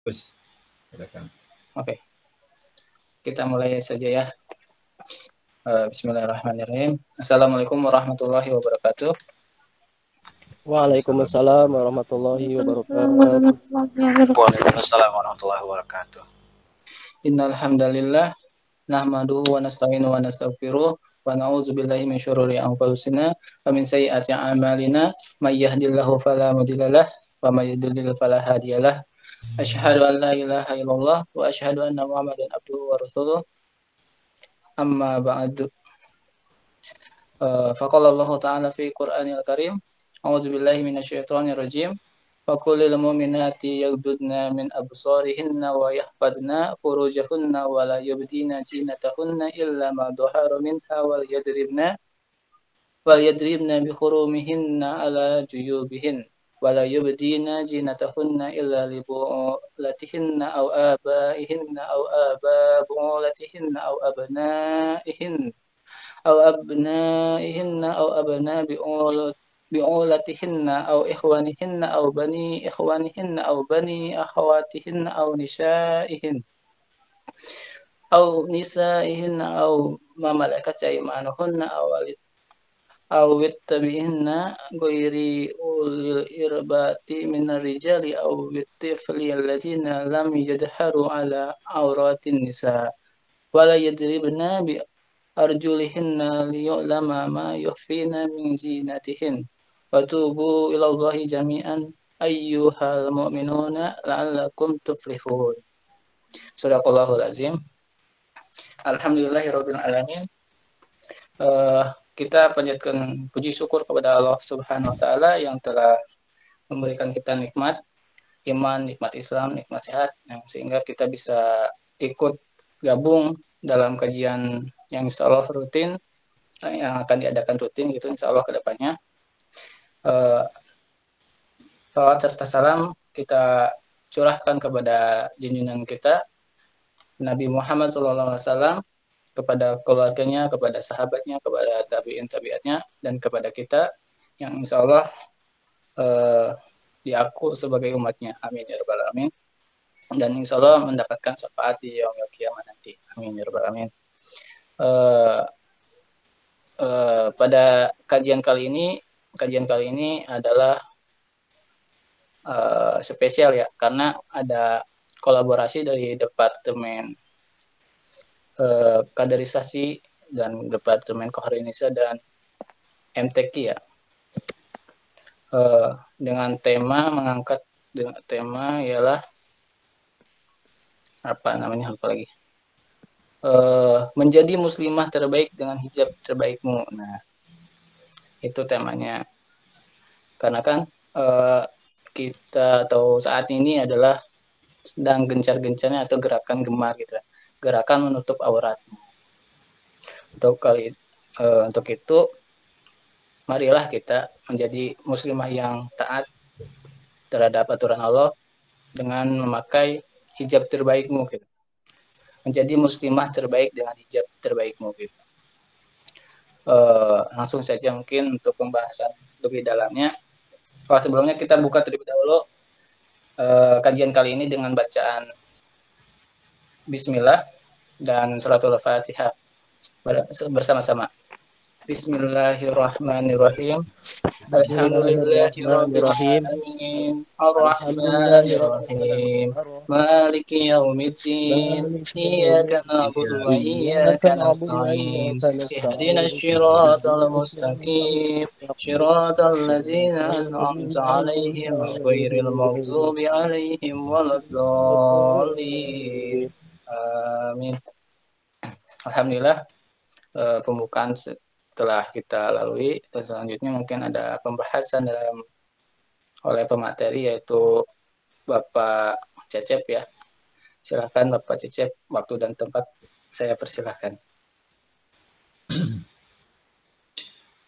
Terus, silakan. Oke, kita mulai saja ya. Bismillahirrahmanirrahim. Assalamualaikum warahmatullahi wabarakatuh. Waalaikumsalam warahmatullahi wabarakatuh. Waalaikumsalam warahmatullahi wabarakatuh. Innal hamdalillah nahmaduhu wa nasta'inu wa nastaghfiruh wa na'udzu billahi min syururi anfusina wa min sayyiati a'malina may yahdihillahu fala mudhillalah wa may yudlil fala hadiyalah. Asyhadu an la ilaha illallah wa asyhadu anna Muhammadan abduhu wa rasuluh. Amma ba'du. Faqala Allah Ta'ala fi Qur'anil Karim. A'udzu billahi minasyaitonir rajim. Wa kullil mu'minati yaghdudna min absarihinna wa yahfazna furujahunna wa la yubdina zinatahunna illa ma dhahara minha wal yadribna bi khurumihinna ala juyubihin wa la yubdina zinatahunna illa li bu'ulatihinna aw abaihinna aw aba bu'ulatihinna aw abnaihinna أو أبنائهن أو أبناء بعولتهن أو إخوانهن أو بني إخوانهن أو بني أخواتهن أو نسائهن أو ما ملكت أيمانهن أو التبعهن غير أولي الإربة من الرجال أو بالطفل الذين لم يظهروا على عورات النساء ولا يضربن arjulihinna liya'lama ma yukhfina min zinatihin wa tubu ila Allahi jami'an ayyuhal mu'minuna la'allakum tuflihun. Sadaqallahul azim. Alhamdulillahirabbil alamin. Kita panjatkan puji syukur kepada Allah Subhanahu wa taala yang telah memberikan kita nikmat iman, nikmat Islam, nikmat sehat sehingga kita bisa ikut gabung dalam kajian yang insya Allah rutin, yang akan diadakan rutin gitu insya Allah ke depannya. Salawat serta salam kita curahkan kepada junjungan kita Nabi Muhammad SAW, kepada keluarganya, kepada sahabatnya, kepada tabi'in tabi'atnya, dan kepada kita yang insya Allah diaku sebagai umatnya. Amin ya rabbal alamin. Dan insya Allah mendapatkan syafaat di yaumil kiamat nanti. Amin ya rabbal alamin. Pada kajian kali ini adalah spesial ya, karena ada kolaborasi dari Departemen Kaderisasi dan Departemen Kohar Indonesia dan MTQ ya, dengan mengangkat tema ialah menjadi muslimah terbaik dengan hijab terbaikmu. Nah, itu temanya. Karena kan kita tahu saat ini adalah sedang gencar-gencarnya atau gerakan gemar gitu. Gerakan menutup aurat. Untuk itu marilah kita menjadi muslimah yang taat terhadap aturan Allah dengan memakai hijab terbaikmu gitu. Menjadi muslimah terbaik dengan hijab terbaikmu gitu. Langsung saja mungkin untuk pembahasan lebih dalamnya. Kalau sebelumnya kita buka terlebih dahulu kajian kali ini dengan bacaan Bismillah dan suratul Fatihah bersama-sama. Bismillahirrahmanirrahim. Alhamdulillahirrahmanirrahim. Ar-Rahmanirrahim. Maliki yaumiddin. Iyyaka na'budu wa iyyaka nasta'in. Ihdinas siratal mustaqim. Siratal ladzina an'amta 'alaihim ghairil maghdubi 'alaihim waladdallin. Amin. Alhamdulillah, pembukaan telah kita lalui, dan selanjutnya mungkin ada pembahasan oleh pemateri yaitu Bapak Cecep ya. Silakan Bapak Cecep, waktu dan tempat saya persilahkan.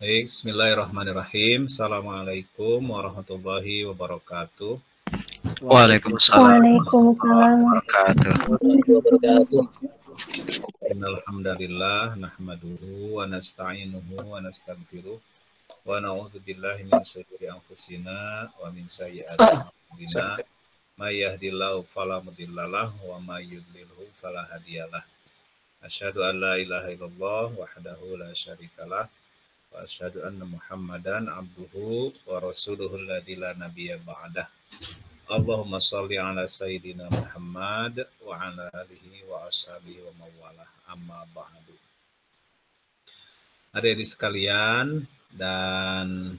Baik, bismillahirrahmanirrahim. Assalamualaikum warahmatullahi wabarakatuh. Waalaikumsalam warahmatullahi wabarakatuh. Innalhamdalillah nahmaduhu wa nasta'inuhu wa nastaghfiruh wa na'udzu billahi min shururi anfusina wa min sayyiati a'malina may yahdihillahu fala mudhillalah wa may yudlilhu fala hadiyalah. Asyhadu an la ilaha illallah wahdahu la syarikalah wa asyhadu anna Muhammadan abduhu wa rasuluhu alladzi la nabiyya ba'dah. Allahumma shalli ala sayyidina Muhammad wa ala alihi wa ashabihi wa mawalah, amma ba'du. Adik-adik sekalian, dan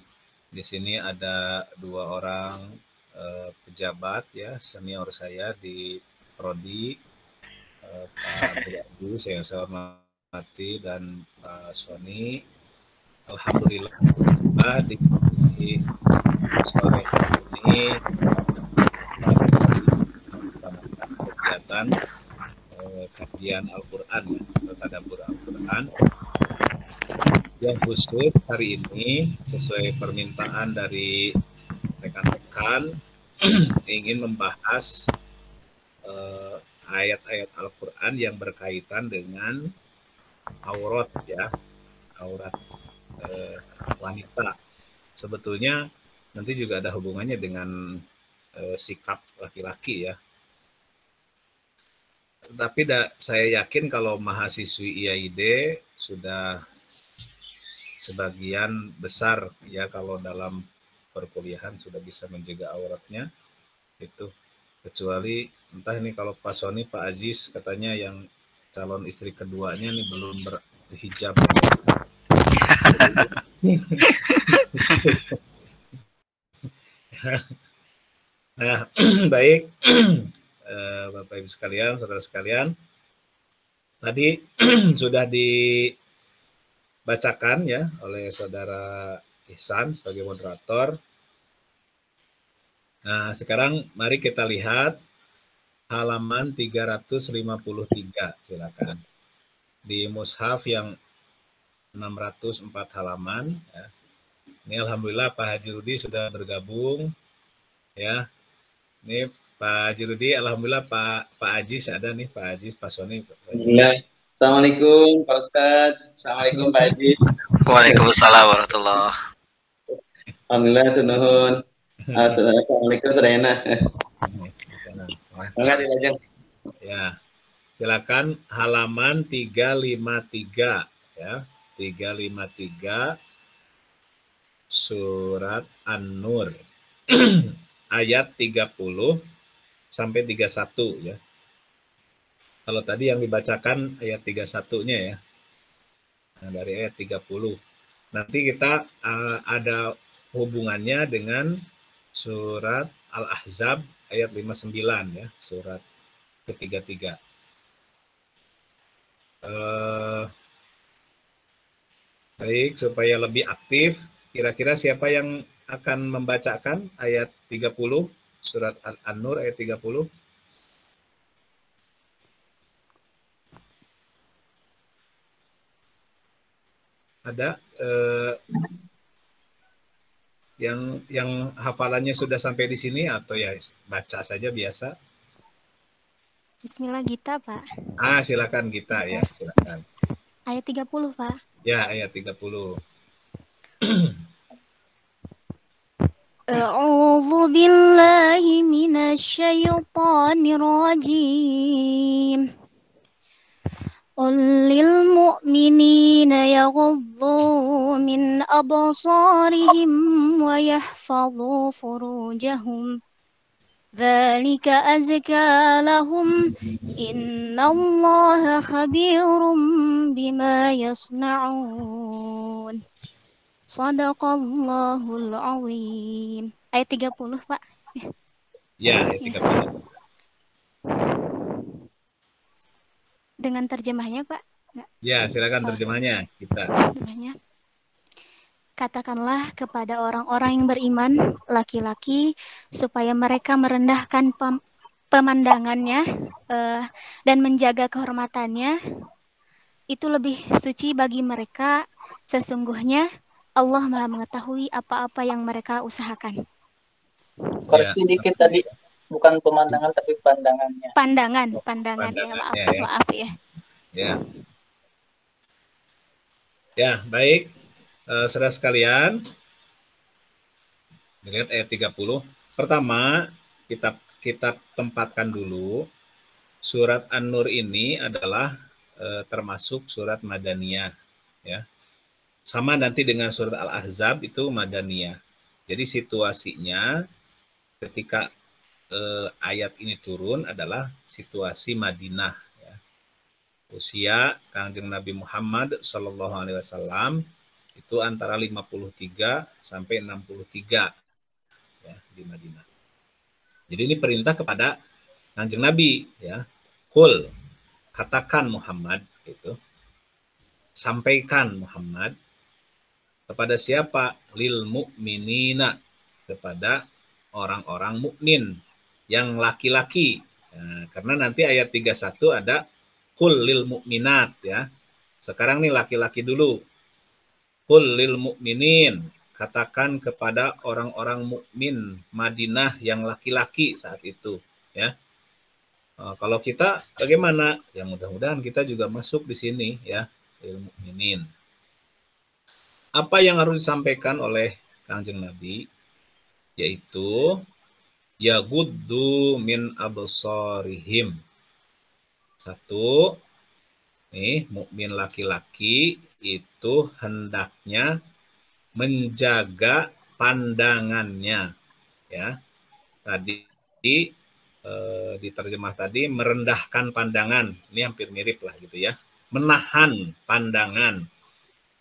di sini ada dua orang pejabat ya senior saya di prodi, Pak Budi yang saya hormati dan Pak Sony. Alhamdulillah di sore ini kegiatan kajian Al-Quran ya, tadabbur Al-Quran yang khusus hari ini sesuai permintaan dari rekan-rekan ingin membahas ayat-ayat Al-Quran yang berkaitan dengan aurat ya, aurat wanita. Sebetulnya nanti juga ada hubungannya dengan sikap laki-laki ya. Tapi saya yakin kalau mahasiswi IAID sudah sebagian besar ya kalau dalam perkuliahan sudah bisa menjaga auratnya itu, kecuali entah ini kalau Pak Sony, Pak Aziz katanya yang calon istri keduanya nih belum berhijab. Nah, baik Bapak Ibu sekalian, saudara sekalian, tadi sudah dibacakan ya oleh saudara Ihsan sebagai moderator. Nah, sekarang mari kita lihat halaman 353, silakan. Di mushaf yang 604 halaman ya. Ini alhamdulillah Pak Haji Rudi sudah bergabung ya. Ini Pak Haji Rudi, alhamdulillah Pak Aziz ada nih, Pak Aziz, Pak Sony. Alhamdulillah. Assalamualaikum Pak Ustadz. Assalamualaikum Pak Aziz. Waalaikumsalam warahmatullahi. Alhamdulillah tunuhun. Assalamualaikum Sarayana. Enggak dilajeng. Ya. Silakan halaman 353 ya. 353 surat An-Nur. Ayat 30 sampai 31 ya. Kalau tadi yang dibacakan ayat 31-nya ya. Nah, dari ayat 30. Nanti kita ada hubungannya dengan surat Al-Ahzab ayat 59 ya, surat ketiga-tiga. Baik, supaya lebih aktif, kira-kira siapa yang akan membacakan ayat 30, surat An-Nur ayat 30? Ada yang hafalannya sudah sampai di sini atau ya baca saja biasa? Bismillah Gita, Pak. Silakan Gita ya, silakan. Ayat 30, Pak. Ya, ayat 30. A'udzu billahi minasyaitonir rajim. Qul lil mu'minina yaghuddu min absarihim wa yahfadhu furujahum. Dzalika azka lahum. Innallaha khabirum bima yasna'un. Shadaqallahul azim. Ayat 30, Pak. Ya, ayat 30. Dengan terjemahnya, Pak? Nggak. Ya, silakan terjemahnya kita. Terjemahnya. Katakanlah kepada orang-orang yang beriman, laki-laki, supaya mereka merendahkan pemandangannya dan menjaga kehormatannya. Itu lebih suci bagi mereka. Sesungguhnya Allah Maha mengetahui apa-apa yang mereka usahakan. Koreksi dikit tadi, bukan pemandangan tapi pandangannya. Pandangan ya, maaf ya. Ya. Ya, baik. Saudara sekalian, lihat ayat 30. Pertama, kita tempatkan dulu, surat An-Nur ini adalah termasuk surat Madaniyah, ya. Sama nanti dengan surat Al-Ahzab itu Madaniyah. Jadi situasinya ketika ayat ini turun adalah situasi Madinah, ya. Usia Kangjeng Nabi Muhammad SAW itu antara 53 sampai 63, ya, di Madinah. Jadi ini perintah kepada Kangjeng Nabi, ya. Qul, katakan Muhammad, gitu. Sampaikan Muhammad kepada siapa? Lil mu'minina, kepada orang-orang mukmin yang laki-laki. Nah, karena nanti ayat 31 ada qul lil mu'minat, ya. Sekarang nih laki-laki dulu. Qul lil mu'minin, katakan kepada orang-orang mukmin Madinah yang laki-laki saat itu, ya. Kalau kita bagaimana? Ya mudah-mudahan kita juga masuk di sini, ya, lil mu'minin. Apa yang harus disampaikan oleh Kangjeng Nabi? Yaitu yaguddu min absarihim. Satu, nih, mukmin laki-laki itu hendaknya menjaga pandangannya, ya. Tadi diterjemah tadi merendahkan pandangan. Ini hampir mirip lah gitu, ya. Menahan pandangan.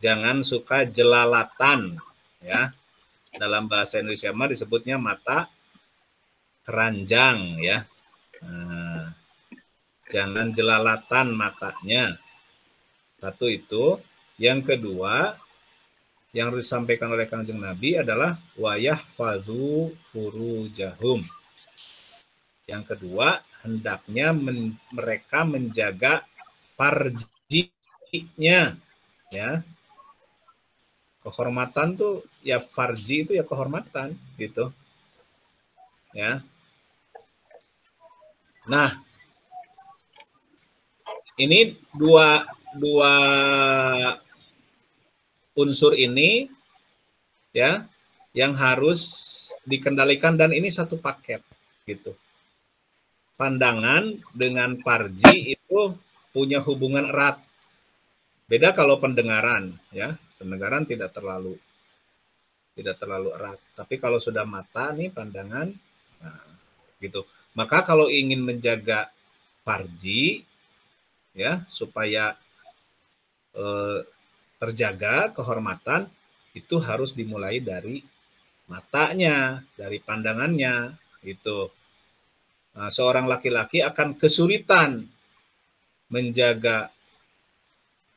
Jangan suka jelalatan, ya. Dalam bahasa Indonesia mah disebutnya mata keranjang, ya. Nah, jangan jelalatan matanya. Satu itu. Yang kedua, yang harus disampaikan oleh Kangjeng Nabi adalah wayahfadzu furujahum. Yang kedua, hendaknya mereka menjaga farjinya, ya. Kehormatan tuh ya, farji itu ya kehormatan, gitu, ya. Nah, ini dua unsur ini, ya, yang harus dikendalikan, dan ini satu paket, gitu. Pandangan dengan farji itu punya hubungan erat. Beda kalau pendengaran, ya. Pendengaran tidak terlalu erat. Tapi kalau sudah mata nih pandangan, nah, gitu. Maka kalau ingin menjaga farji, ya, supaya terjaga kehormatan, itu harus dimulai dari matanya, dari pandangannya, gitu. Nah, seorang laki-laki akan kesulitan menjaga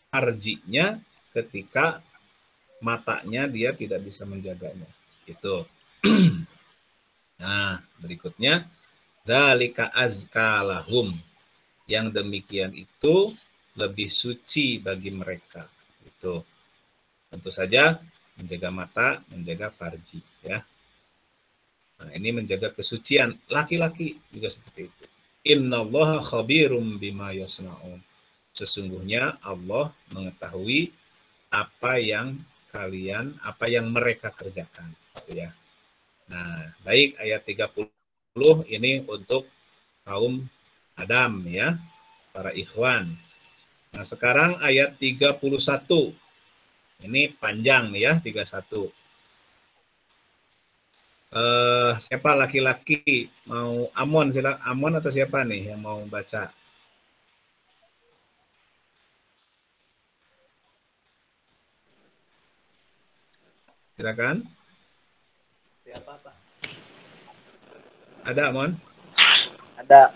farjinya ketika matanya dia tidak bisa menjaganya, gitu. Nah, berikutnya dzalika azka lahum, yang demikian itu lebih suci bagi mereka, gitu. Tentu saja menjaga mata, menjaga farji, ya. Nah, ini menjaga kesucian laki-laki juga seperti itu. Innallaha khabirum bima yasnaun. Sesungguhnya Allah mengetahui apa yang mereka kerjakan, gitu, ya. Nah, baik, ayat 30 ini untuk kaum Adam, ya, para ikhwan. Nah, sekarang ayat 31. Ini panjang nih, ya, 31. Siapa laki-laki mau? Amon, Amon atau siapa nih yang mau baca? Silakan. Siapa, Pak? Ada, Amon? Ada.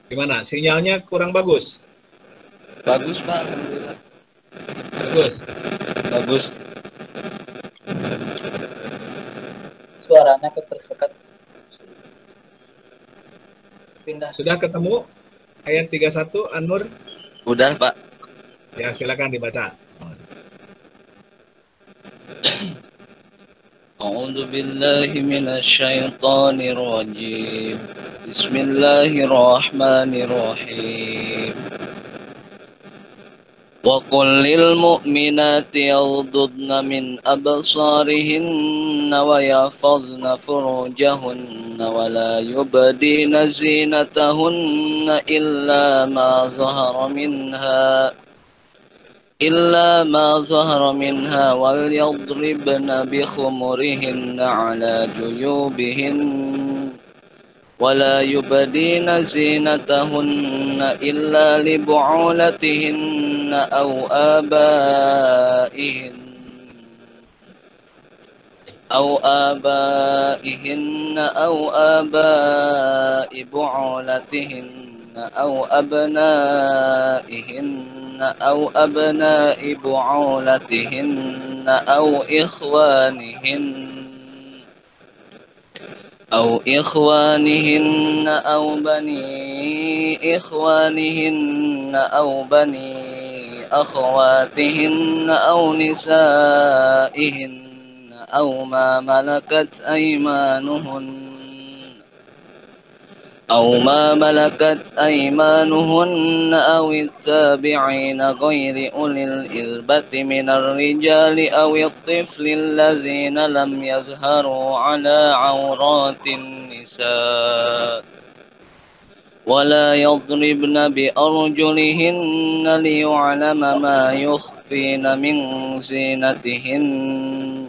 Gimana? Sinyalnya kurang bagus? Bagus, Pak. Alhamdulillah. Bagus. Suaranya ketersekat. Pindah. Sudah ketemu ayat 31 An-Nur? Udah, Pak. Ya, silakan dibaca. A'udzu billahi minasyaitonir rajim. Bismillahirrahmanirrahim. Wa qul lil mu'minati yaghdudna min absarihinna wa yahfazna furujahunna wa la yubdina zinatahunna illa ma zahara minha wal yadribna bi khumurihinna ala juyubihinna ولا يبدين زينتهن إلا لبعولتهن أو آبائهن أو آباء بعولتهن أو أبنائهن أو أبناء بعولتهن أو إخوانهن أو بني إخوانهن أو بني أخواتهن أو نسائهن أو ما ملكت أيمانهن أو التابعين غير أولي الإربة من الرجال أو الطفل الذين لم يظهروا على عورات النساء ولا يضربن بأرجلهن ليعلم ما يخفين من زينتهن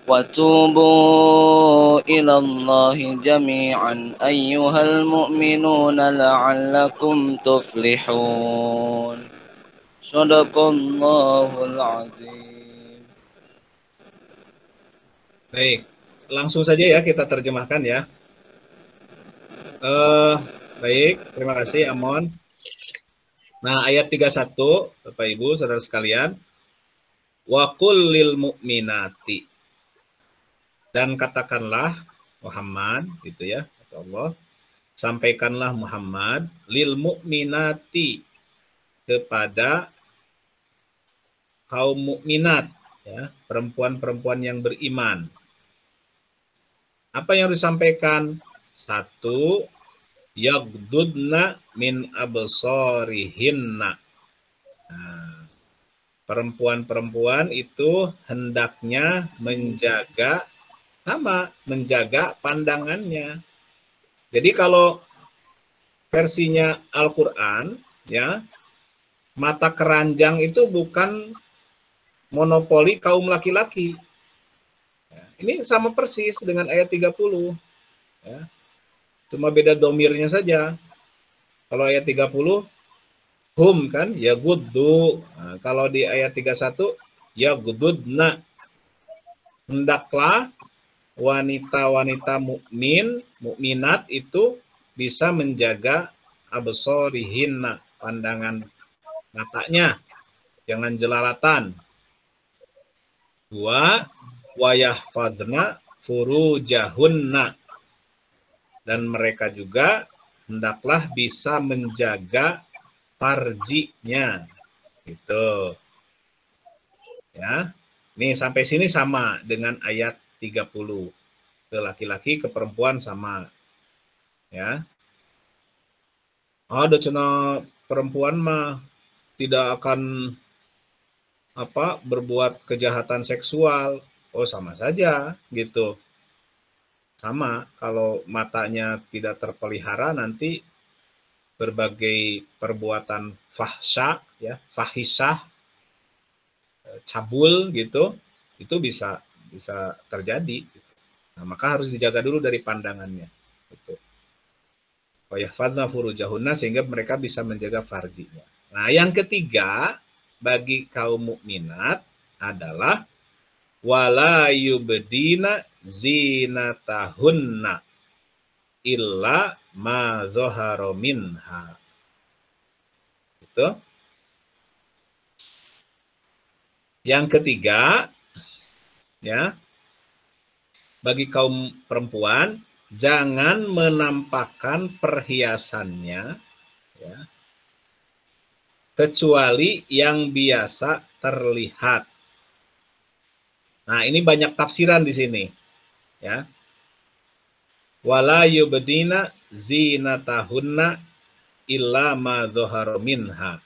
وتوبوا إلى الله جميعا أيها المؤمنون لعلكم تفلحون صدق الله العظيم. Baik, langsung saja ya kita terjemahkan ya. Baik, terima kasih Amon. Nah, ayat 31, Bapak Ibu, saudara sekalian. Wa qul lil mu'minati. Dan katakanlah Muhammad, gitu ya, kata Allah, sampaikanlah Muhammad lil mu'minati, kepada kaum mukminat, ya, perempuan-perempuan yang beriman. Apa yang disampaikan? 1, yaghdudna min absarihinna. Nah, perempuan-perempuan itu hendaknya menjaga pandangannya. Jadi kalau versinya Al-Qur'an, ya, mata keranjang itu bukan monopoli kaum laki-laki. Ya, ini sama persis dengan ayat 30. Ya. Cuma beda domirnya saja. Kalau ayat 30 hum kan ya guddu. Nah, kalau di ayat 31 ya gududna. Hendaklah wanita-wanita mukminat itu bisa menjaga absarihinna, pandangan matanya, jangan jelalatan. 2, wayahfadna furujahunna, dan mereka juga hendaklah bisa menjaga farjinya, gitu. Ya, ini sampai sini sama dengan ayat 30. Ke laki-laki, ke perempuan sama. Ya. Ada cina perempuan mah tidak akan berbuat kejahatan seksual. Oh, sama saja gitu. Sama, kalau matanya tidak terpelihara nanti berbagai perbuatan fahsya, ya, fahisyah, cabul gitu, itu bisa terjadi. Nah, maka harus dijaga dulu dari pandangannya. Gitu. Wayahfadna furujahunna, sehingga mereka bisa menjaga farjinya. Nah, yang ketiga bagi kaum mukminat adalah wala yubdina zinatahunna illa ma zahara minha. Gitu. Yang ketiga, ya, bagi kaum perempuan jangan menampakkan perhiasannya, ya, kecuali yang biasa terlihat. Nah, ini banyak tafsiran di sini, ya. Wala yubdina zinatahunna illa ma dhahara minha.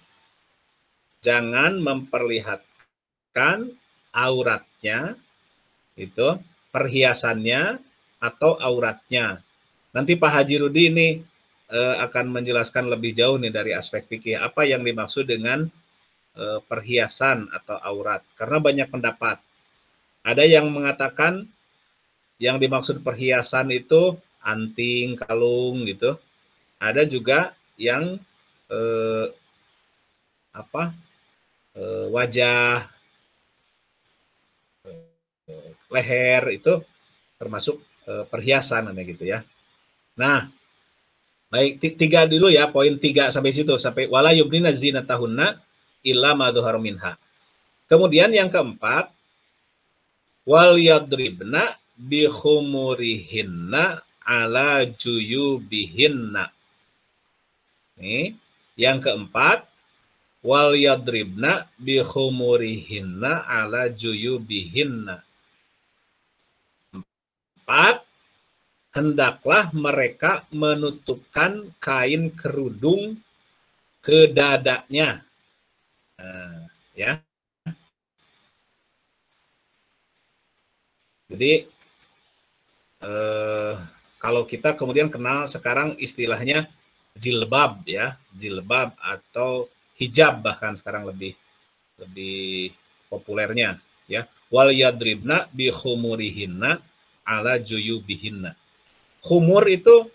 Jangan memperlihatkan auratnya, itu perhiasannya atau auratnya. Nanti Pak Haji Rudi ini akan menjelaskan lebih jauh nih dari aspek fikih apa yang dimaksud dengan perhiasan atau aurat. Karena banyak pendapat. Ada yang mengatakan yang dimaksud perhiasan itu anting, kalung gitu. Ada juga yang wajah, leher itu termasuk perhiasan gitu ya. Nah, baik, tiga dulu ya, poin 3 sampai situ, sampai wala yubnina zinatahunna illa ma dhahara minha. Kemudian yang keempat, wal yadribna bi khumurihinna ala juyubihinna. Nih, yang keempat, wal yadribna bi khumurihinna ala juyubihinna. 4, hendaklah mereka menutupkan kain kerudung ke dadanya. Ya. Jadi kalau kita kemudian kenal sekarang istilahnya jilbab ya, jilbab atau hijab bahkan sekarang lebih populernya ya. Wal yadribna bi khumurihinna ala juyubihinna. Khumur itu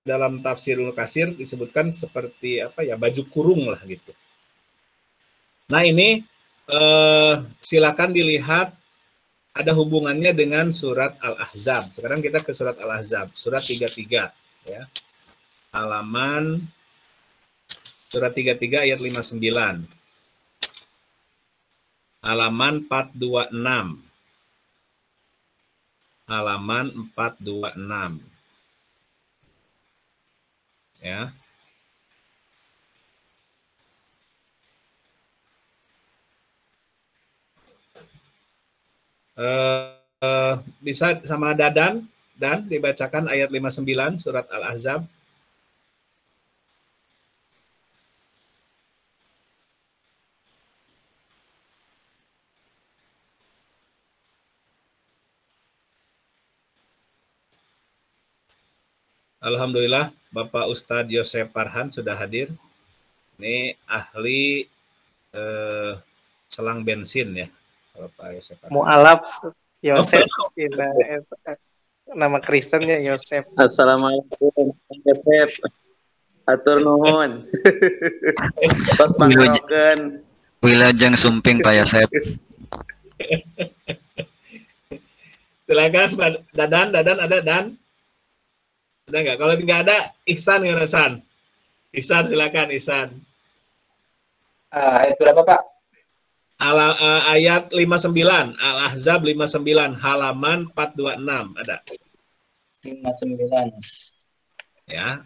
dalam tafsirul kasir disebutkan seperti apa ya, baju kurung lah gitu. Nah ini silakan dilihat ada hubungannya dengan surat Al-Ahzab. Sekarang kita ke surat Al-Ahzab, surat 33 ya. Halaman surat 33 ayat 59. Halaman 426. Halaman 426. Ya. Bisa sama Dan dibacakan ayat 59 surat Al-Ahzab. Alhamdulillah Bapak Ustadz Yosef Farhan sudah hadir. Ini ahli selang bensin ya. Bapak Yosef Farhan. Mu'alaf Yosef, nama Kristennya Yosef. Assalamualaikum Yosef. Atur nuhun. Tos pangarokeun. Wilajeng sumping Pak Yosef. Silakan Dadan ada Dan? Ada nggak? Kalau nggak ada, Ihsan ya Ihsan. Ihsan silakan Ihsan. Ayat berapa Pak? Ayat 59, Al-Ahzab 59, halaman 426 ada. 59. Ya.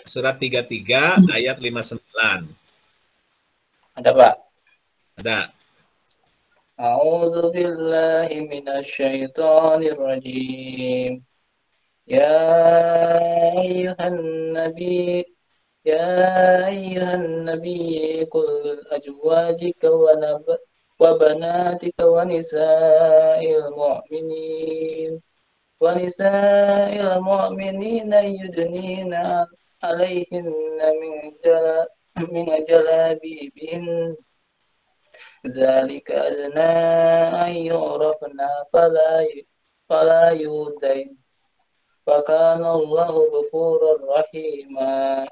Surat 33 ayat 59. Ada Pak? Ada. A'udzu billahi minasyaitonir rajim. Ya ayyuhan nabi qul azwajika wa banatika wa nisa'il mu'minina yudnina alaihinna min jalabibihin dzalika adna an yu'rafna fala yudain wa kana Allahu ghafurur rahima.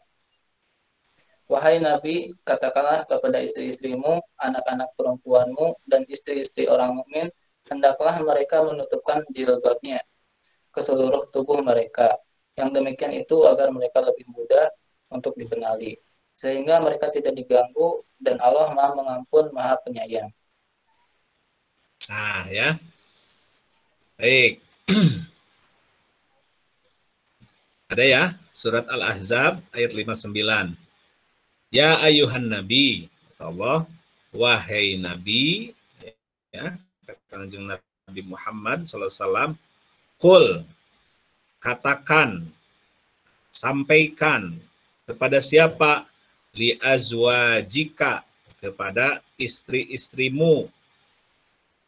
Wahai Nabi, katakanlah kepada istri-istrimu, anak-anak perempuanmu, dan istri-istri orang mukmin, hendaklah mereka menutupkan jilbabnya ke seluruh tubuh mereka. Yang demikian itu agar mereka lebih mudah untuk dikenali, sehingga mereka tidak diganggu, dan Allah Maha Mengampun, Maha Penyayang. Nah, ya. Baik. Ada ya, surat Al-Ahzab ayat 59. Ya ayuhan Nabi, Allah, wahai Nabi, ya, kanjeng Nabi Muhammad SAW, Qul, katakan, sampaikan kepada siapa? Li azwajika, kepada istri-istrimu.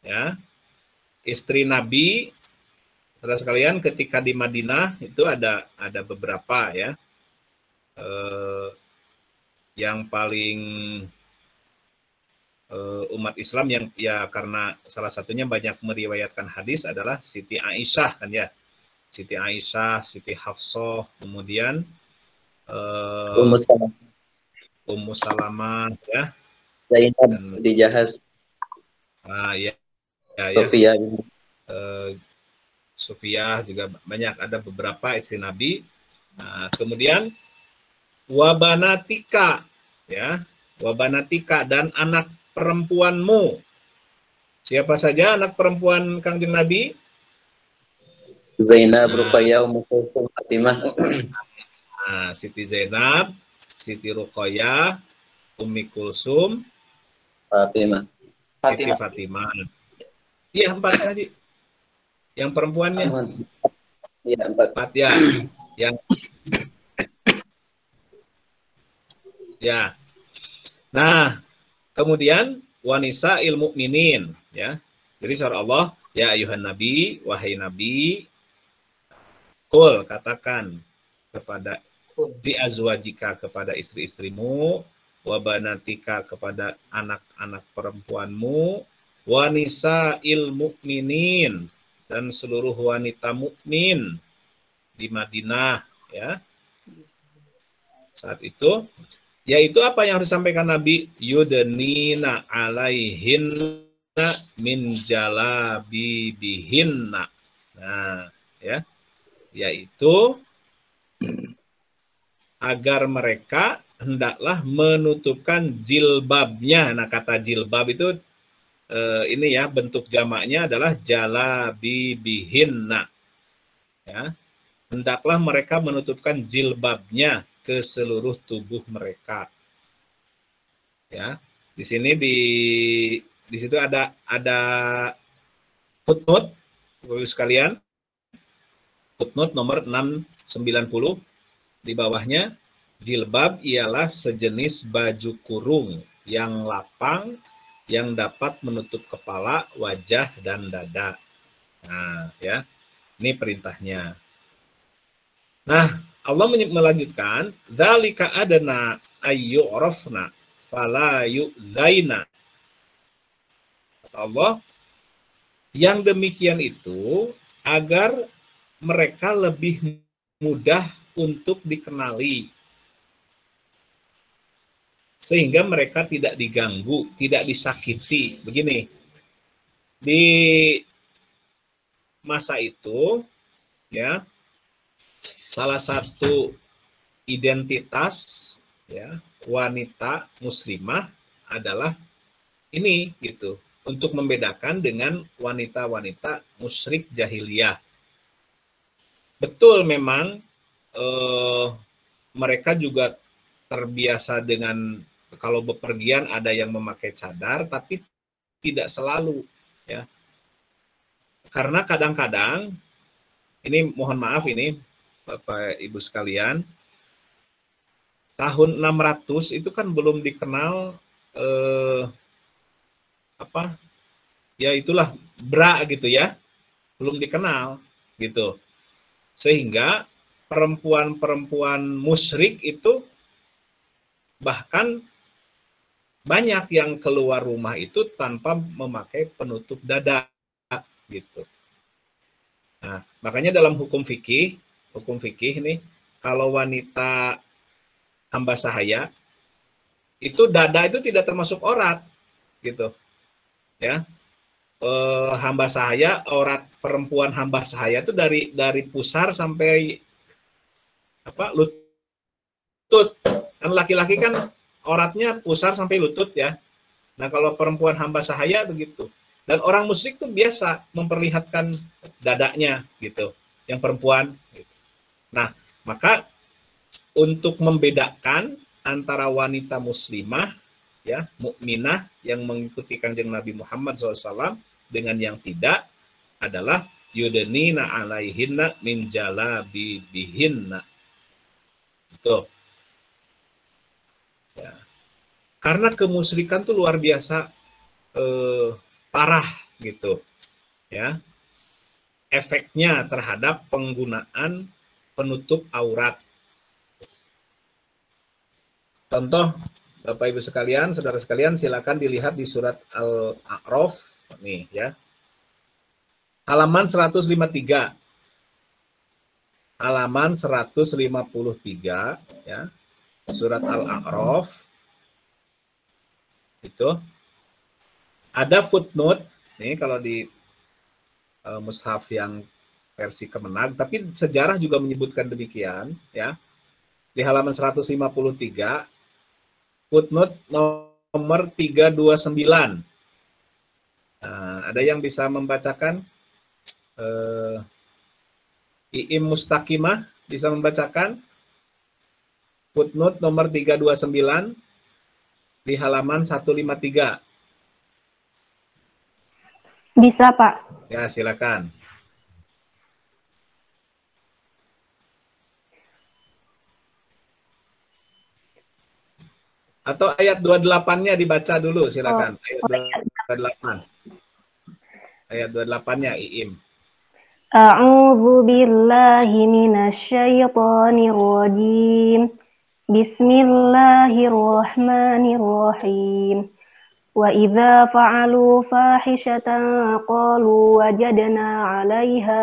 Ya. Istri Nabi, saudara sekalian, ketika di Madinah itu ada beberapa ya. Yang paling umat Islam yang ya karena salah satunya banyak meriwayatkan hadis adalah Siti Aisyah kan ya. Siti Aisyah, Siti Hafsah, kemudian Ummu Salamah ya. Zainab di Jahaz. Ya, Sofia. Sofia juga banyak, ada beberapa istri Nabi. Nah, kemudian wabanatika ya, wabanatika dan anak perempuanmu. Siapa saja anak perempuan Kangjeng Nabi? Zainab, Ruqayyah, Ummu Kulsum, Fatimah. Nah, Siti Zainab, Siti Ruqayyah, Ummi Kulsum, Fatimah. Siti Fatimah. Iya, 4 Haji. Yang perempuannya? Iya, 4 ya. Yang ya. Nah, kemudian wanisa ilmu mukminin ya. Jadi surah Allah, ya ayuhan nabi, wahai nabi, qul, katakan kepada di azwajika, kepada istri-istrimu, wabanatika, kepada anak-anak perempuanmu, wanisa ilmu mukminin, dan seluruh wanita mukmin di Madinah ya. Saat itu yaitu apa yang harus disampaikan Nabi? Yudnina alaihinna min jalabibihinna. Nah, ya. Yaitu agar mereka hendaklah menutupkan jilbabnya. Nah, kata jilbab itu ini ya, bentuk jamaknya adalah jalabibihinna. Ya. Hendaklah mereka menutupkan jilbabnya ke seluruh tubuh mereka. Ya, di sini di situ ada footnote, Bapak sekalian. Footnote nomor 690 di bawahnya, jilbab ialah sejenis baju kurung yang lapang yang dapat menutup kepala, wajah dan dada. Nah, ya. Ini perintahnya. Nah, Allah melanjutkan, dzalika adana ayyurafna fala yu'zaina. Kata Allah, yang demikian itu agar mereka lebih mudah untuk dikenali, sehingga mereka tidak diganggu, tidak disakiti. Begini, di masa itu ya, salah satu identitas ya wanita muslimah adalah ini gitu, untuk membedakan dengan wanita-wanita musyrik jahiliyah. Betul, memang mereka juga terbiasa dengan kalau bepergian ada yang memakai cadar, tapi tidak selalu ya. Karena kadang-kadang, ini mohon maaf ini Bapak Ibu sekalian, tahun 600 itu kan belum dikenal ya itulah bra gitu ya, belum dikenal gitu, sehingga perempuan-perempuan musyrik itu bahkan banyak yang keluar rumah itu tanpa memakai penutup dada gitu. Nah, makanya dalam hukum fikih ini, kalau wanita hamba sahaya itu dada itu tidak termasuk aurat gitu ya. Hamba sahaya, aurat perempuan hamba sahaya itu dari pusar sampai lutut. Kan laki-laki kan auratnya pusar sampai lutut ya. Nah, kalau perempuan hamba sahaya begitu. Dan orang musyrik tuh biasa memperlihatkan dadanya gitu, yang perempuan gitu. Nah, maka untuk membedakan antara wanita muslimah ya, mukminah yang mengikuti Kanjeng Nabi Muhammad SAW dengan yang tidak adalah yudnina 'alaihinna min jalabibihinna. Itu. Ya. Karena kemusyrikan tuh luar biasa parah gitu. Ya. Efeknya terhadap penggunaan penutup aurat. Contoh, Bapak Ibu sekalian, saudara sekalian, silakan dilihat di surat Al-A'raf nih ya. Halaman 153. Halaman 153 ya. Surat Al-A'raf itu ada footnote nih kalau di mushaf yang versi Kemenag, tapi sejarah juga menyebutkan demikian ya. Di halaman 153 footnote nomor 329. Nah, ada yang bisa membacakan? Iim Mustaqimah bisa membacakan footnote nomor 329 di halaman 153. Bisa, Pak. Ya, silakan. Atau ayat 28-nya dibaca dulu, silakan. Ayat 28. Ayat 28-nya, Iim. A'udzu billahi minasyaitonir rajim. Bismillahirrahmanirrahim. Wa idza fa'alu fahishatan qalu wajadna 'alaiha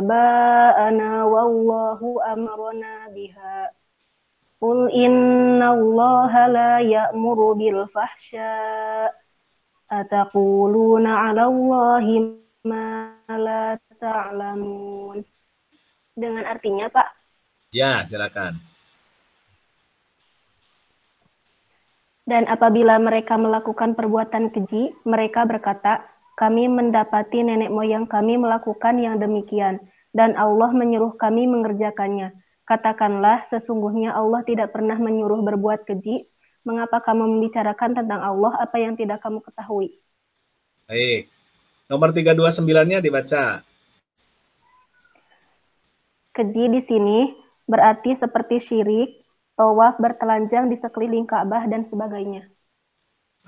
aba'ana wallahu amarna biha. Qul innallaha la ya'muru bil fahsya. Ataquluna 'alallahi ma la ta'lamun. Dengan artinya, Pak? Ya, silakan. Dan apabila mereka melakukan perbuatan keji, mereka berkata, kami mendapati nenek moyang kami melakukan yang demikian, dan Allah menyuruh kami mengerjakannya. Katakanlah, sesungguhnya Allah tidak pernah menyuruh berbuat keji. Mengapa kamu membicarakan tentang Allah apa yang tidak kamu ketahui? Baik. Nomor 329-nya dibaca. Keji di sini berarti seperti syirik, tawaf bertelanjang di sekeliling Ka'bah dan sebagainya.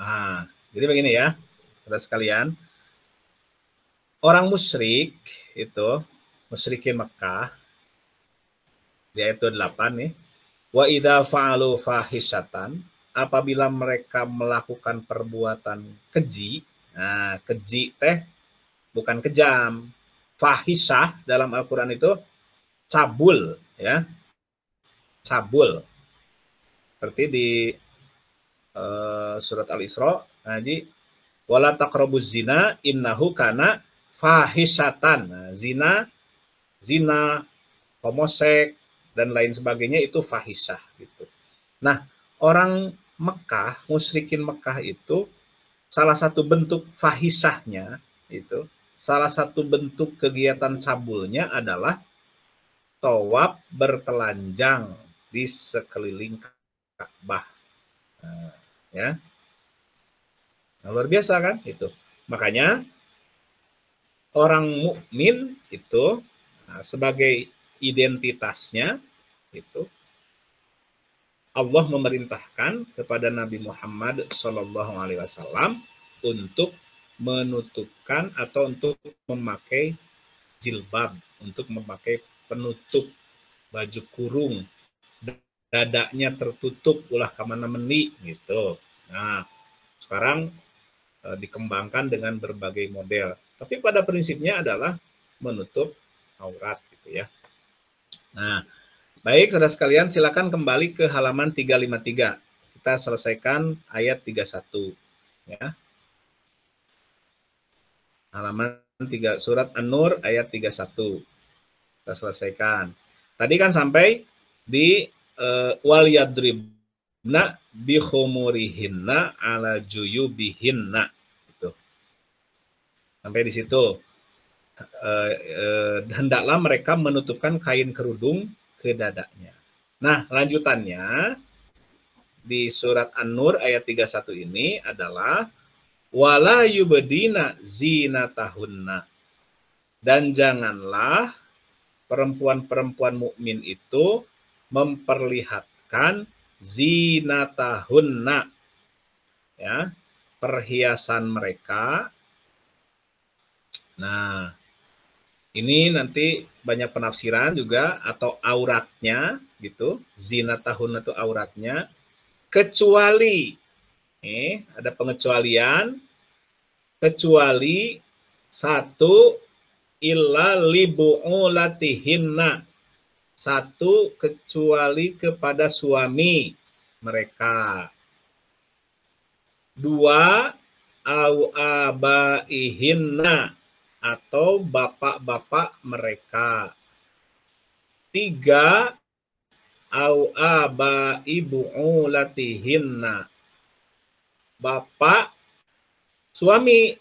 Nah, jadi begini ya, saudara sekalian. Orang musyrik itu, musyrikin Mekah, di ayat 28 nih, wa idza fa'alu fahisyatan, apabila mereka melakukan perbuatan keji. Nah, keji teh bukan kejam. Fahisyah dalam Al-Qur'an itu cabul ya. Cabul. Seperti di surat Al-Isra, ngaji wala taqrabuz zina innahu kana fahisyatan. Nah, zina, homoseks dan lain sebagainya itu fahisyah gitu. Nah, orang Mekah, musyrikin Mekah itu salah satu bentuk fahisyahnya itu, salah satu bentuk kegiatan cabulnya adalah tawaf bertelanjang di sekeliling Ka'bah. Nah, ya. Nah, luar biasa kan itu. Makanya orang mukmin itu sebagai identitasnya itu Allah memerintahkan kepada Nabi Muhammad SAW untuk menutupkan atau untuk memakai jilbab, untuk memakai penutup baju kurung, dadanya tertutup ulah kamana meni gitu. Nah, sekarang dikembangkan dengan berbagai model. Tapi pada prinsipnya adalah menutup aurat gitu ya. Nah, baik saudara sekalian, silakan kembali ke halaman 353. Kita selesaikan ayat 31 ya. Halaman 3 surat An-Nur ayat 31. Kita selesaikan. Tadi kan sampai di wal yadribna bi khumurihinna ala juyubihinna gitu. Sampai di situ. Hendaklah mereka menutupkan kain kerudung ke dadanya. Nah, lanjutannya di surat An-Nur ayat 31 ini adalah wala yubdina zinatahunna. Dan janganlah perempuan-perempuan mukmin itu memperlihatkan zinatahunna, ya, perhiasan mereka. Nah, ini nanti banyak penafsiran juga, atau auratnya gitu. Zinatahunna itu auratnya, kecuali ada pengecualian, kecuali satu, illa libu'ulatihinna, satu kecuali kepada suami mereka. Dua, au abaihinna, atau bapak-bapak mereka. Tiga, au abaibu'ulatihinna, bapak suami.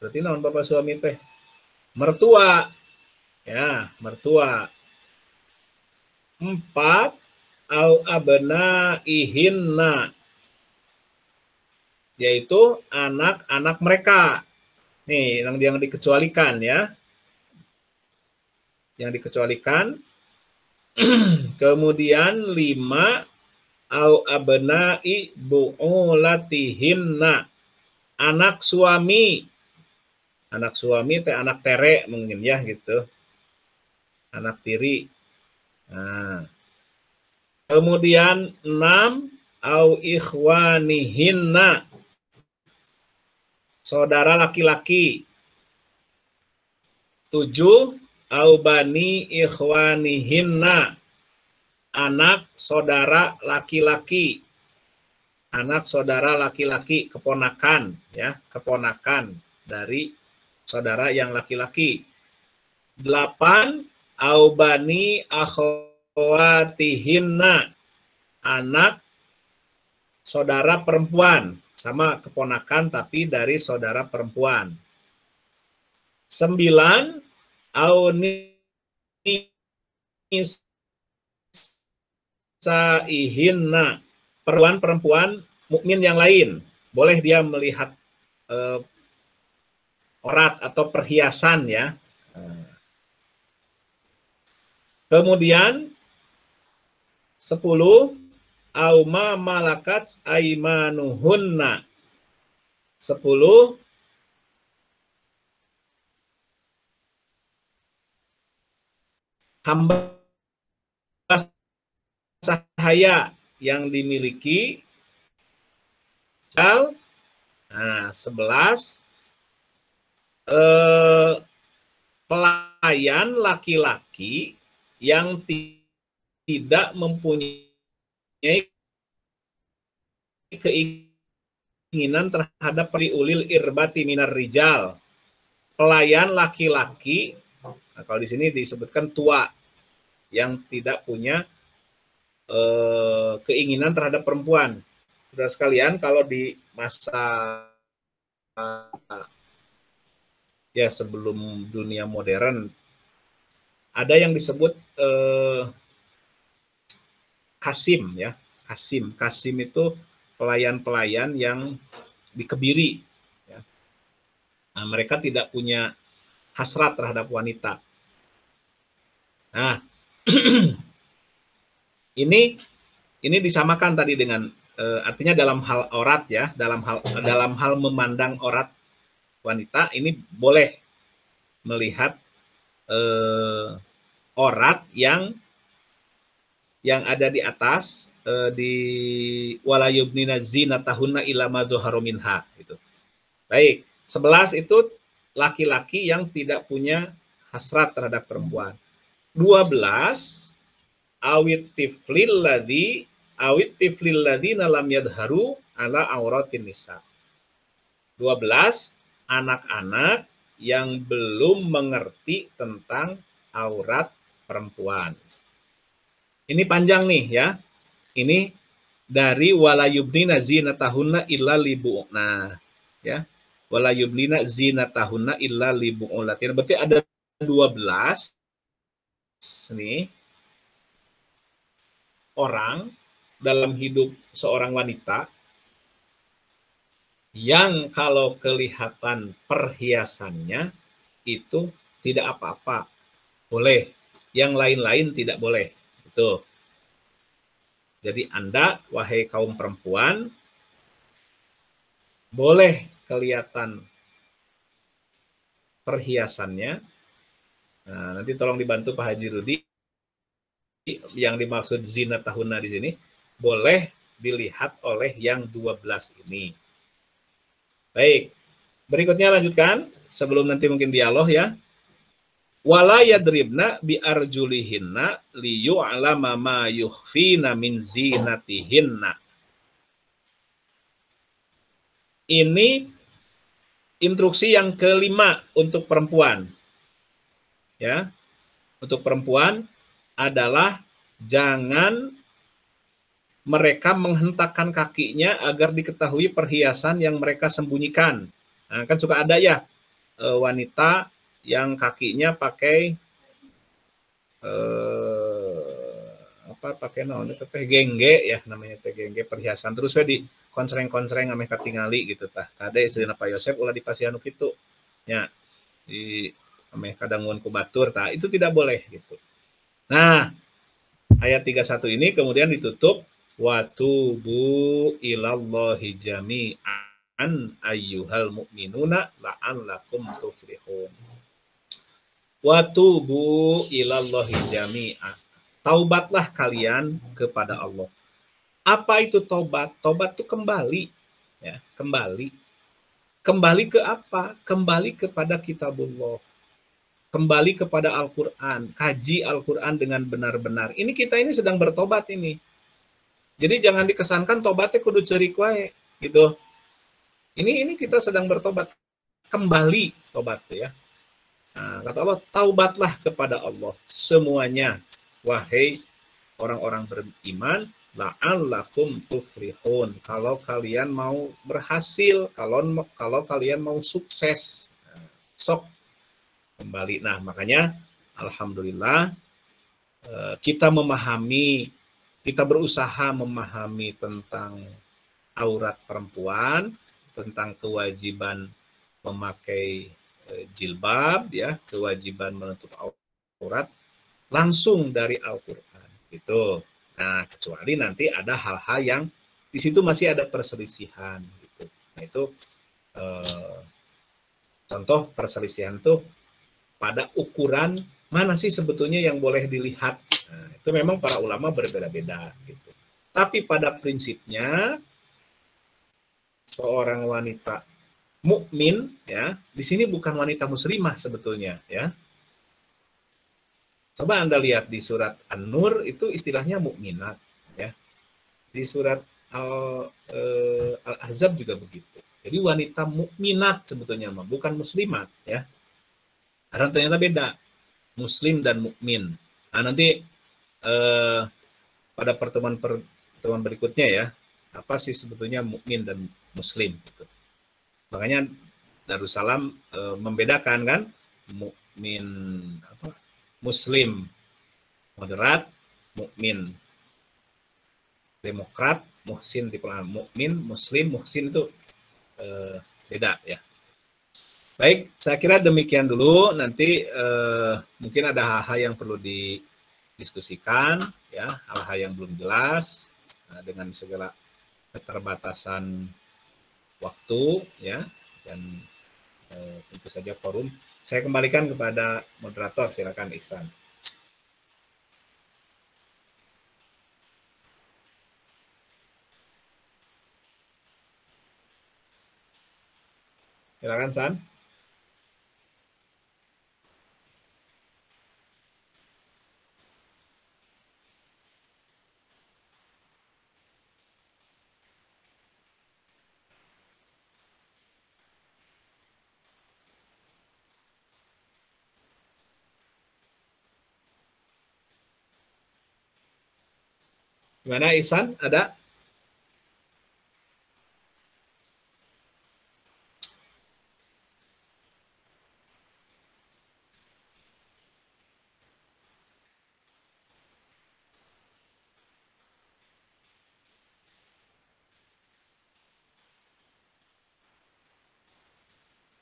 Berarti naon bapak suami teh? Mertua. Ya, mertua. 4, au abnaihinna, yaitu anak-anak mereka. Nih, yang dikecualikan ya. Yang dikecualikan. Kemudian 5, au abnai bu'ulatihinna, anak suami. Anak suami teh anak tere mungkin ya gitu. Anak tiri. Nah. Kemudian 6, au ikhwanihinna, saudara laki-laki. 7, au bani ikhwanihinna, anak saudara laki-laki. Anak saudara laki-laki, keponakan ya, keponakan dari saudara yang laki-laki. 8, au bani akhwatihinna, anak saudara perempuan, sama keponakan tapi dari saudara perempuan. 9, au nisaihinna, perempuan mukmin yang lain. Boleh dia melihat orat atau perhiasan ya. Kemudian 10, au ma malakat aimanuhunna. 10, hamba sahaya yang dimiliki. Nah, 11, pelayan laki-laki yang tidak mempunyai keinginan terhadap ulil irbati minar rijal. Pelayan laki-laki, nah kalau di sini disebutkan tua, yang tidak punya keinginan terhadap perempuan. Saudara sekalian, kalau di masa ya sebelum dunia modern, ada yang disebut kasim ya. Kasim itu pelayan-pelayan yang dikebiri ya. Nah, mereka tidak punya hasrat terhadap wanita. Nah, ini disamakan tadi dengan artinya dalam hal aurat ya, dalam hal memandang aurat wanita ini boleh melihat aurat yang ada di atas, di walayubnina zinatahunna illa ma dzahara minha gitu. Baik, 11 itu laki-laki yang tidak punya hasrat terhadap perempuan. 12, awit tiflil ladzina lam yadharu ala auratin nisa. 12, anak-anak yang belum mengerti tentang aurat perempuan. Ini panjang nih ya. Ini dari walayubnina zinatahunna illa libu'na ya. Walayubnina zinatahunna illa libu'ulatin. Berarti ada 12 nih orang dalam hidup seorang wanita yang kalau kelihatan perhiasannya itu tidak apa-apa, boleh. Yang lain-lain tidak boleh. Itu. Jadi Anda, wahai kaum perempuan, boleh kelihatan perhiasannya. Nah, nanti tolong dibantu Pak Haji Rudi. Yang dimaksud zina tahunna di sini boleh dilihat oleh yang 12 ini. Baik. Berikutnya lanjutkan sebelum nanti mungkin dialog ya. Wala yadribna bi arjulihinna liyu'lama ma yukhfina min zinatihinna. Ini instruksi yang kelima untuk perempuan. Ya. Untuk perempuan adalah jangan mereka menghentakkan kakinya agar diketahui perhiasan yang mereka sembunyikan. Nah, kan suka ada ya wanita yang kakinya pakai pakai teh gengge ya, namanya teh gengge perhiasan terus we di konsreng-konsreng ame katingali gitu tah. Kade istrina Pak Yosep ulah dipasihan kitu. Ya, di ame kadanguan ku batur tah, itu tidak boleh gitu. Nah, ayat 31 ini kemudian ditutup watubu ilallahi jami'an ayyuhal mu'minuna la'allakum tuflihun. Watubu ilallahi jami'an. Taubatlah kalian kepada Allah. Apa itu taubat? Taubat itu kembali, ya, kembali. Kembali ke apa? Kembali kepada kitabullah. Kembali kepada Al-Quran, kaji Al-Quran dengan benar-benar. Ini kita ini sedang bertobat ini. Jadi jangan dikesankan tobatnya kudu cerik wae, gitu. Ini kita sedang bertobat. Kembali tobat ya. Nah, kata Allah, taubatlah kepada Allah semuanya, wahai orang-orang beriman, la'allakum tuflihun. Kalau kalian mau berhasil, kalau kalian mau sukses, sok kembali. Nah, makanya alhamdulillah kita berusaha memahami tentang aurat perempuan, tentang kewajiban memakai jilbab ya, kewajiban menutup aurat langsung dari Al-Qur'an gitu. Nah, kecuali nanti ada hal-hal yang di situ masih ada perselisihan gitu. Nah, itu contoh perselisihan itu pada ukuran mana sih sebetulnya yang boleh dilihat. Nah, itu memang para ulama berbeda-beda gitu. Tapi pada prinsipnya seorang wanita mukmin ya, di sini bukan wanita muslimah sebetulnya ya. Coba Anda lihat di surat An-Nur itu istilahnya mukminat ya. Di surat Al-Ahzab juga begitu. Jadi wanita mukminat sebetulnya bukan muslimat ya. Karena ternyata beda muslim dan mukmin. Nah, nanti pada pertemuan berikutnya ya, apa sih sebetulnya mukmin dan muslim gitu. Makanya Darussalam membedakan kan mukmin muslim moderat, mukmin demokrat, muhsin dipelanggan. Mukmin, muslim, muhsin itu beda ya. Baik, saya kira demikian dulu. Nanti mungkin ada hal-hal yang perlu didiskusikan, ya, hal-hal yang belum jelas dengan segala keterbatasan waktu, ya, dan tentu saja forum. Saya kembalikan kepada moderator, silakan Ihsan. Silakan San. Gimana Ihsan? Ada?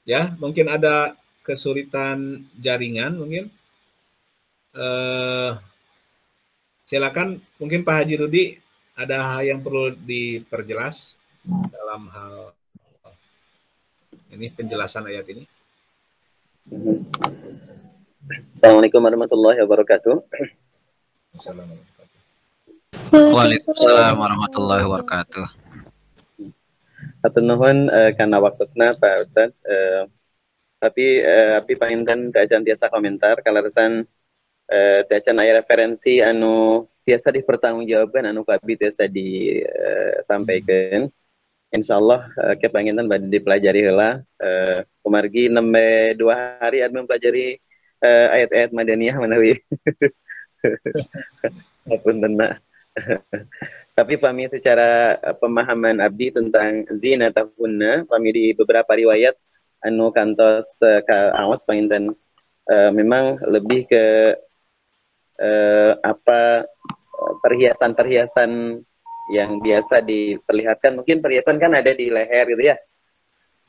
Ya, mungkin ada kesulitan jaringan mungkin. Silakan mungkin Pak Haji Rudi ada hal yang perlu diperjelas dalam hal ini penjelasan ayat ini. Assalamualaikum warahmatullahi wabarakatuh. Waalaikumsalam warahmatullahi wabarakatuh. Atur nuhun karena waktuna Pak Ustad. Tapi panginten kajian tiasa komentar kalaresan tiasan aya referensi anu biasa dipertanggungjawabkan anu kabi tiasa disampaikan. Insyaallah kepanginten badhe dipelajari heula. Kumargi nembe 2 hari admin mempelajari ayat-ayat madaniyah manawi. Apuntenna. Tapi pami secara pemahaman abdi tentang zina tahunna, pami di beberapa riwayat anu kantos awas panginten memang lebih ke perhiasan-perhiasan yang biasa diperlihatkan. Mungkin perhiasan kan ada di leher gitu ya.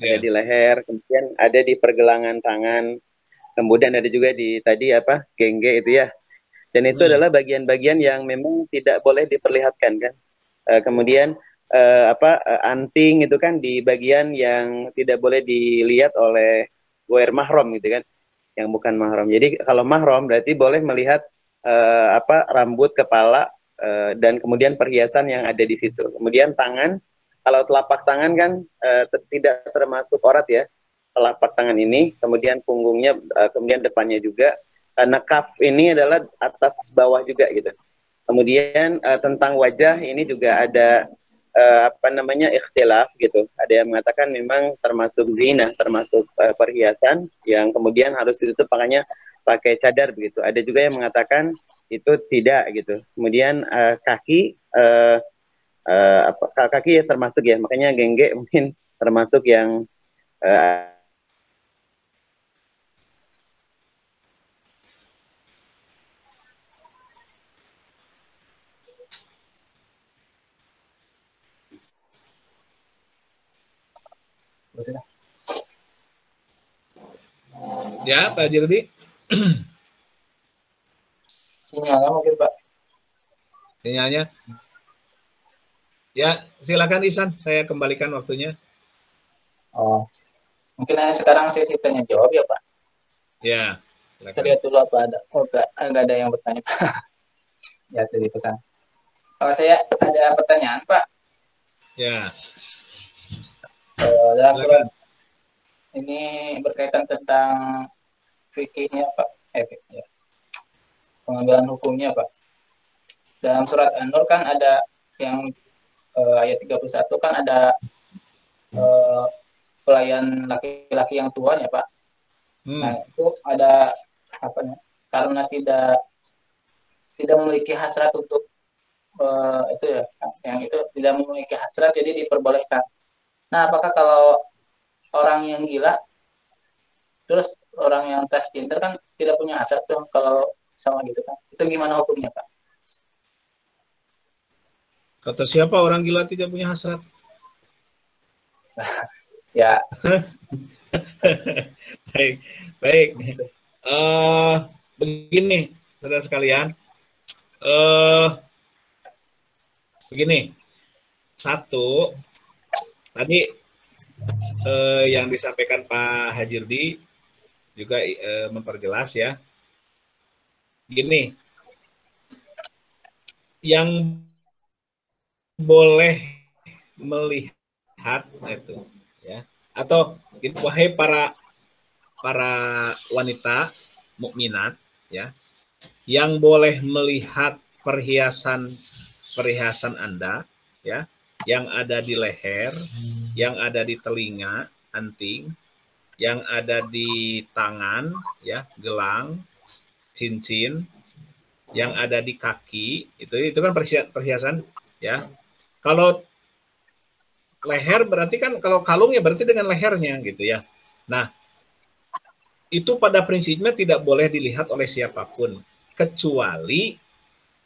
Ada di leher, kemudian ada di pergelangan tangan, kemudian ada juga di tadi gengge itu ya. Dan itu adalah bagian-bagian yang memang tidak boleh diperlihatkan kan. Kemudian anting itu kan di bagian yang tidak boleh dilihat oleh ghair mahram gitu kan, yang bukan mahram. Jadi kalau mahram berarti boleh melihat rambut, kepala, dan kemudian perhiasan yang ada di situ. Kemudian tangan, kalau telapak tangan kan tidak termasuk aurat ya, telapak tangan ini, kemudian punggungnya, kemudian depannya juga, karena kaf ini adalah atas bawah juga gitu. Kemudian tentang wajah ini juga ada ikhtilaf gitu. Ada yang mengatakan memang termasuk zina, termasuk perhiasan yang kemudian harus ditutup makanya pakai cadar begitu. Ada juga yang mengatakan itu tidak gitu. Kemudian kaki ya termasuk ya, makanya gengge mungkin termasuk yang Ya, Pak Haji Rudi. Sinyalnya mungkin Pak. Sinyalnya. Ya, silakan Ihsan, saya kembalikan waktunya. Oh, mungkin sekarang sesi tanya jawab ya Pak. Ya. Kita lihat dulu apa ada. Oh, enggak ada yang bertanya. Ya, tadi pesan. Kalau saya ada pertanyaan Pak. Ya. Dalam surat ini berkaitan tentang fikihnya Pak, ya. Pengambilan hukumnya Pak. Dalam surat An-Nur kan ada yang ayat 31 kan ada pelayan laki-laki yang tua ya Pak. Nah itu ada karena tidak memiliki hasrat untuk itu ya, yang itu tidak memiliki hasrat jadi diperbolehkan. Nah apakah kalau orang yang gila terus orang yang transgender kan tidak punya hasrat tuh kalau sama gitu kan, itu gimana hukumnya Pak? Kata siapa orang gila tidak punya hasrat? Ya. Baik. Begini, saudara sekalian. Begini. Satu, tadi yang disampaikan Pak Haji Rudi juga memperjelas ya. Gini, yang boleh melihat itu ya, atau wahai para wanita mukminat ya, yang boleh melihat perhiasan Anda ya, yang ada di leher, yang ada di telinga anting, yang ada di tangan ya, gelang, cincin, yang ada di kaki, itu kan perhiasan ya. Kalau leher berarti kan, kalau kalung ya berarti dengan lehernya gitu ya. Nah, itu pada prinsipnya tidak boleh dilihat oleh siapapun kecuali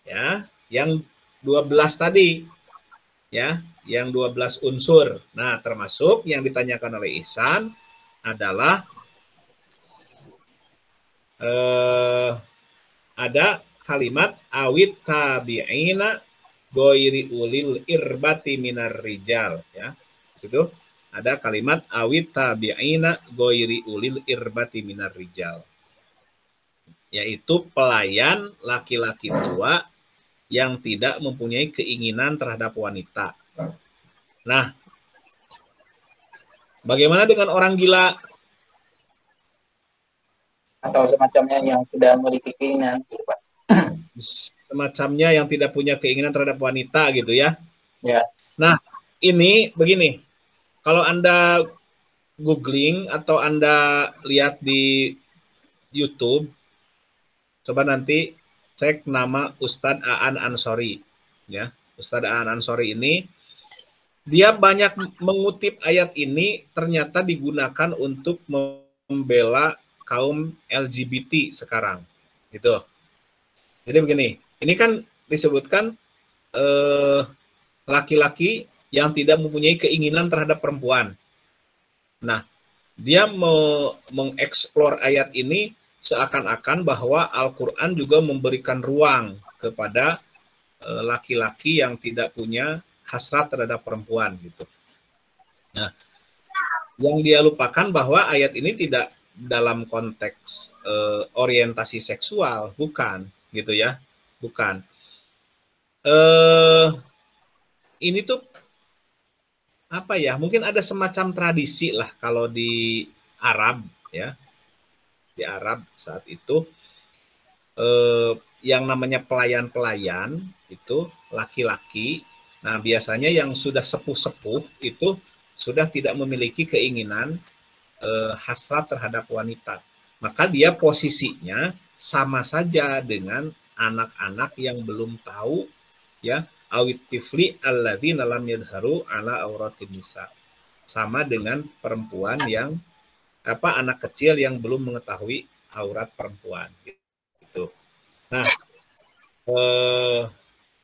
ya yang 12 tadi ya, yang 12 unsur. Nah, termasuk yang ditanyakan oleh Ihsan adalah ada kalimat awit tabi'ina goiri ulil irbati minar rijal, ya. Situ ada kalimat awit tabi'ina goiri ulil irbati minar rijal, yaitu pelayan laki-laki tua yang tidak mempunyai keinginan terhadap wanita. Nah, bagaimana dengan orang gila? Atau semacamnya yang tidak memiliki keinginan, gitu, Pak. Semacamnya yang tidak punya keinginan terhadap wanita gitu ya. Ya. Nah, ini begini. Kalau Anda googling atau Anda lihat di YouTube, coba nanti cek nama Ustadz Aan Ansori, ya. Ustadz Aan Ansori ini dia banyak mengutip ayat ini, ternyata digunakan untuk membela kaum LGBT sekarang, gitu. Jadi begini, ini kan disebutkan laki-laki yang tidak mempunyai keinginan terhadap perempuan. Nah, dia mengeksplor ayat ini seakan-akan bahwa Al-Quran juga memberikan ruang kepada laki-laki yang tidak punya hasrat terhadap perempuan, gitu. Nah, yang dia lupakan bahwa ayat ini tidak dalam konteks orientasi seksual, bukan, gitu ya, bukan. Ini tuh apa ya? Mungkin ada semacam tradisi lah kalau di Arab, ya, di Arab saat itu yang namanya pelayan-pelayan itu laki-laki. Nah, biasanya yang sudah sepuh-sepuh itu sudah tidak memiliki keinginan hasrat terhadap wanita. Maka dia posisinya sama saja dengan anak-anak yang belum tahu, ya, awit tifli alladzina lam yadharu ala auratin nisa. Sama dengan perempuan yang anak kecil yang belum mengetahui aurat perempuan, gitu. Nah,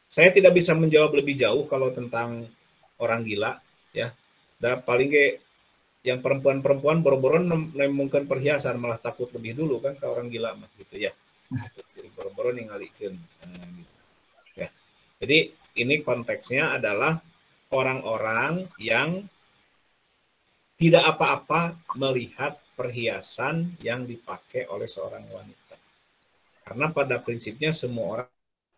saya tidak bisa menjawab lebih jauh kalau tentang orang gila, ya. Dan paling kayak yang perempuan-perempuan boro-boro nemungkan perhiasan malah takut lebih dulu kan ke orang gila mah, gitu ya. Jadi boro-boro ningalikeun gitu. Ya. Jadi ini konteksnya adalah orang-orang yang tidak apa-apa melihat perhiasan yang dipakai oleh seorang wanita. Karena pada prinsipnya semua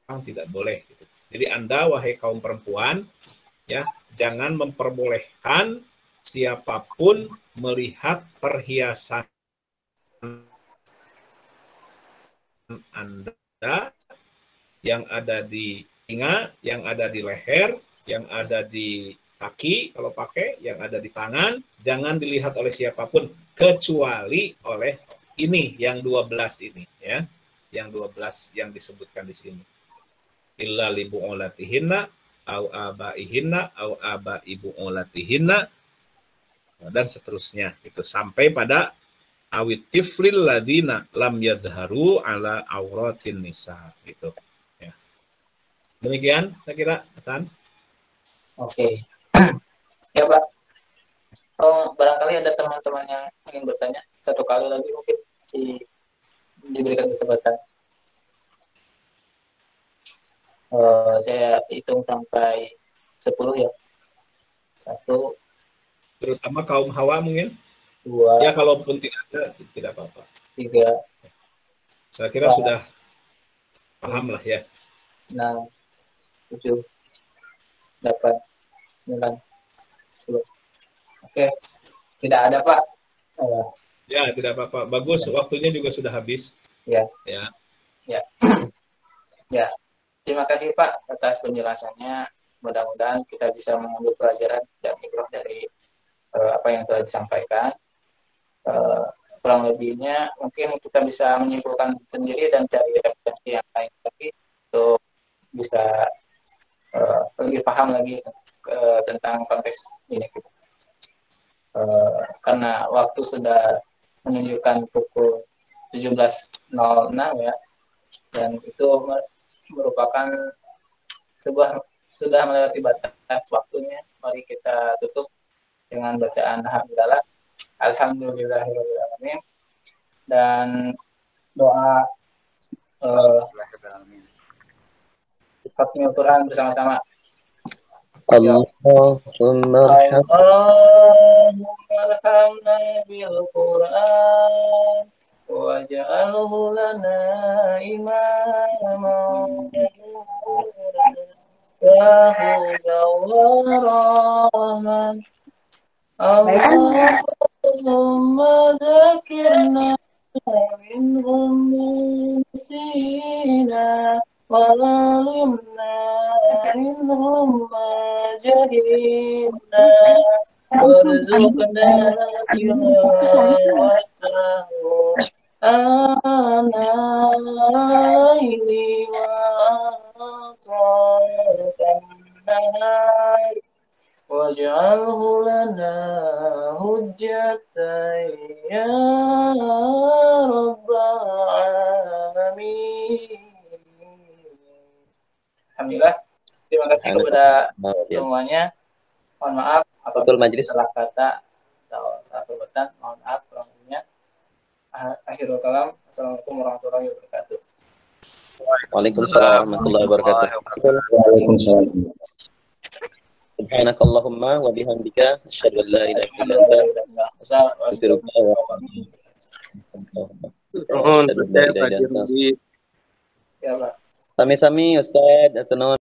orang tidak boleh, gitu. Jadi Anda, wahai kaum perempuan, ya, jangan memperbolehkan siapapun melihat perhiasan Anda yang ada di telinga, yang ada di leher, yang ada di kaki kalau pakai, yang ada di tangan, jangan dilihat oleh siapapun kecuali oleh ini yang 12 ini, ya. Yang 12 yang disebutkan di sini. Illa li bu'ulatihinna au abaihinna au abai bu'ulatihinna dan seterusnya, gitu, sampai pada awit tiflil ladina lam yadharu ala auratin nisa, gitu, ya. Demikian saya kira, Hasan. Oke. Ya, Pak. Oh, barangkali ada teman-teman yang ingin bertanya satu kali lagi, mungkin diberikan kesempatan. Saya hitung sampai 10 ya. 1, terutama kaum hawa mungkin. 2, ya kalaupun tidak ada tidak apa-apa. 3, saya kira 4, sudah paham lah ya. 6, 7, 8, 9, 10. Oke, tidak ada, Pak. Ya, tidak apa-apa. Bagus, ya. Waktunya juga sudah habis. Ya. Ya. Ya. Ya. Terima kasih, Pak, atas penjelasannya. Mudah-mudahan kita bisa mengambil pelajaran dan ibrah dari apa yang telah disampaikan. Kurang lebihnya mungkin kita bisa menyimpulkan sendiri dan cari referensi yang lain lagi untuk bisa lebih paham lagi tentang konteks ini. Karena waktu sudah menunjukkan pukul 17.06 ya, dan itu merupakan sudah melewati batas waktunya. Mari kita tutup dengan bacaan alhamdulillah, alhamdulillahirabbil alamin. Dan doa Khatmil Quran bersama-sama. Allahumma arhamna bil Quran waj'alhu lana imaman ya hudan rahman Allahumma zakirna minhum sina وَعَلِمْنَا مِنْهُمْ مَا جَهِلْنَا وَارْزُقْنَا تِلَاوَتَهُ آنَاءَ اللَّيْلِ وَأَطْرَافَ النَّهَارِ وَاجْعَلْهُ لَنَا حُجَّةً يَا رَبَّ الْعَالَمِينَ. Alhamdulillah, terima kasih kepada semuanya. Mohon maaf apabila salah kata atau salah perbuatan. Mohon maaf kurang-lebihnya. Akhirul kalam. Assalamualaikum warahmatullahi wabarakatuh. Waalaikumsalam warahmatullahi wabarakatuh. Waalaikumsalam. Subhanakallahumma wa bihamdika asyhadu an la ilaha illa anta astaghfiruka wa atubu ilaik. Oh, Sami-sami Ustaz,